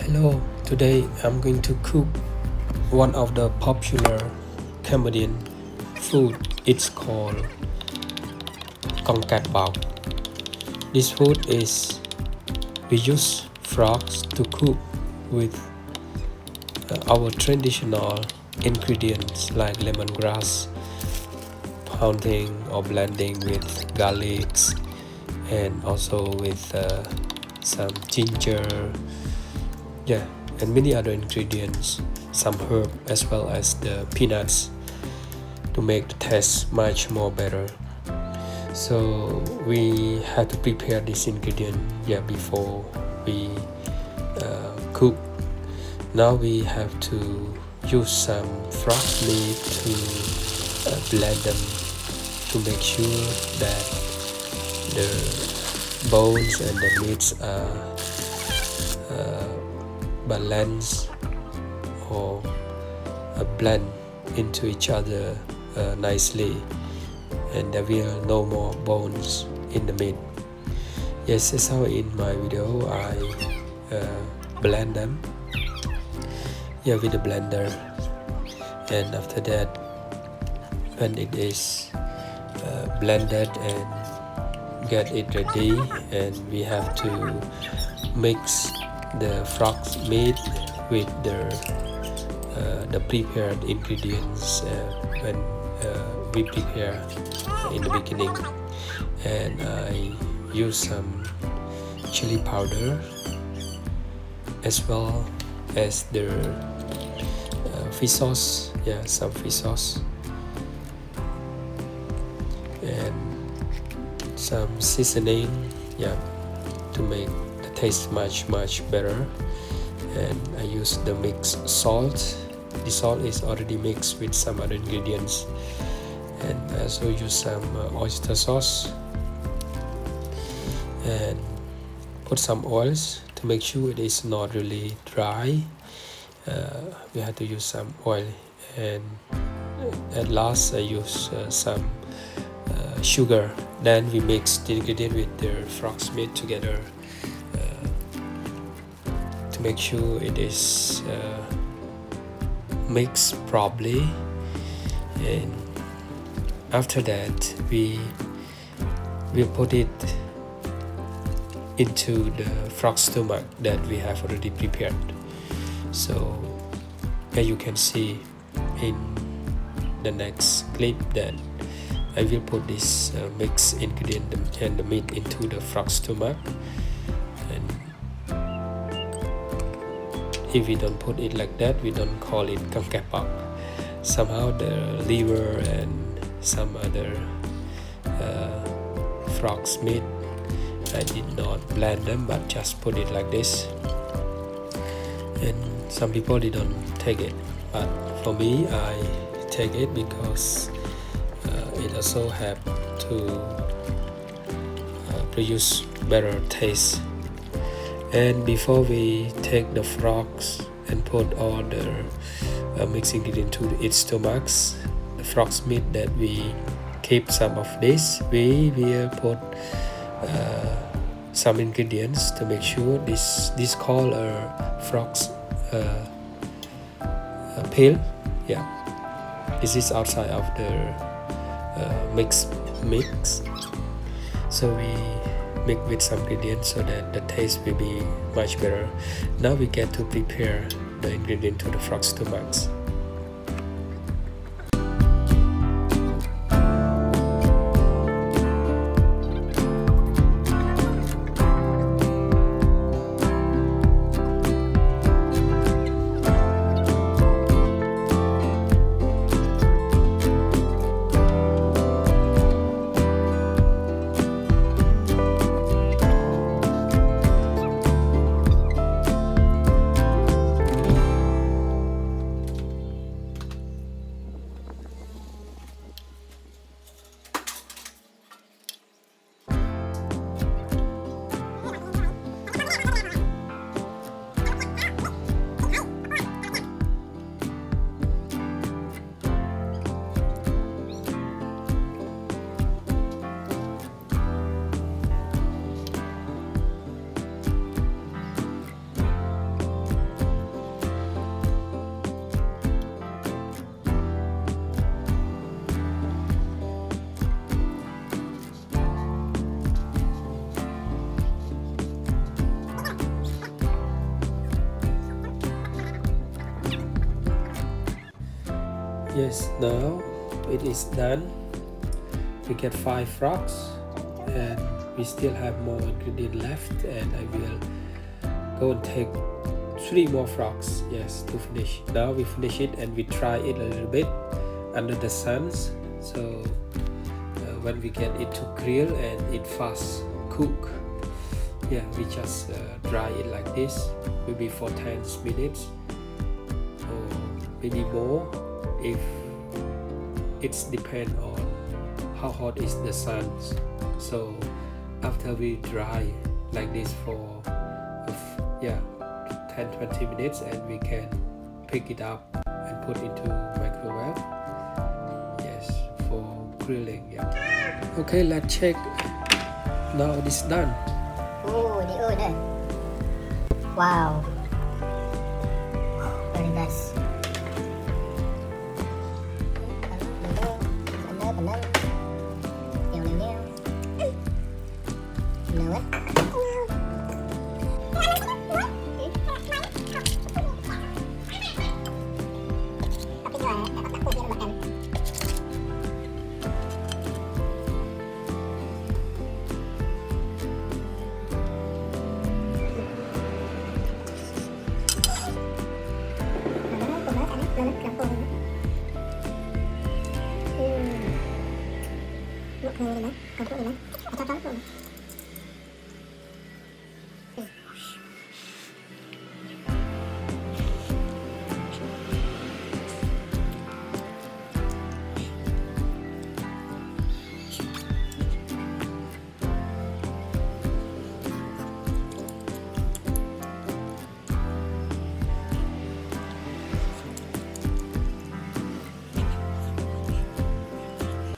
Hello, today I'm going to cook one of the popular Cambodian food. It's called Kang Kep Bouk. This food is we use frogs to cook with our traditional ingredients like lemongrass, pounding or blending with garlics and also with some ginger, and many other ingredients, some herb as well as the peanuts to make the taste much more better. So we have to prepare this ingredient before we cook. Now we have to use some frog meat to blend them to make sure that the bones and the meats are balanced or blend into each other nicely, and there will no more bones in the meat. Yes, so in my video I blend them with the blender, and after that when it is blended and get it ready, and we have to mix the frog's meat with the prepared ingredients when we prepare in the beginning. And I use some chili powder as well as the fish sauce, some fish sauce, and some seasoning to make the taste much better. And I use the mixed salt. The salt is already mixed with some other ingredients, and I also use some oyster sauce and put some oils to make sure it is not really dry. We have to use some oil, and at last I use some sugar. Then we mix the ingredient with the frog's meat together to make sure it is mixed properly. And after that we will put it into the frog stomach that we have already prepared. So as you can see in the next clip, that I will put this mixed ingredient and the meat into the frog stomach. And if we don't put it like that, we don't call it Kang Kep Bouk. Somehow the liver and some other frog's meat, I did not blend them but just put it like this, and some people didn't take it, but for me I take it because it also have to produce better taste. And before we take the frogs and put all the mixed ingredient into its stomachs, the frog's meat that we keep some of this, we will put some ingredients to make sure this called a frog's peel. This is outside of the mix. So we mix with some ingredients so that the taste will be much better. Now we get to prepare the ingredient to the frog stomachs. Yes, now it is done. We get 5 frogs and we still have more ingredient left, and I will go and take 3 more frogs, yes, to finish. Now we finish it and we try it a little bit under the sun, so when we get it to grill and it fast cook, yeah, we just dry it like this, maybe for 10 minutes or maybe more, if it's depend on how hot is the sun. So after we dry like this for 10-20 minutes, and we can pick it up and put into microwave, yes, for grilling. Yeah. Okay, let's check. Now it is done. Oh, the owner. Wow. Very nice.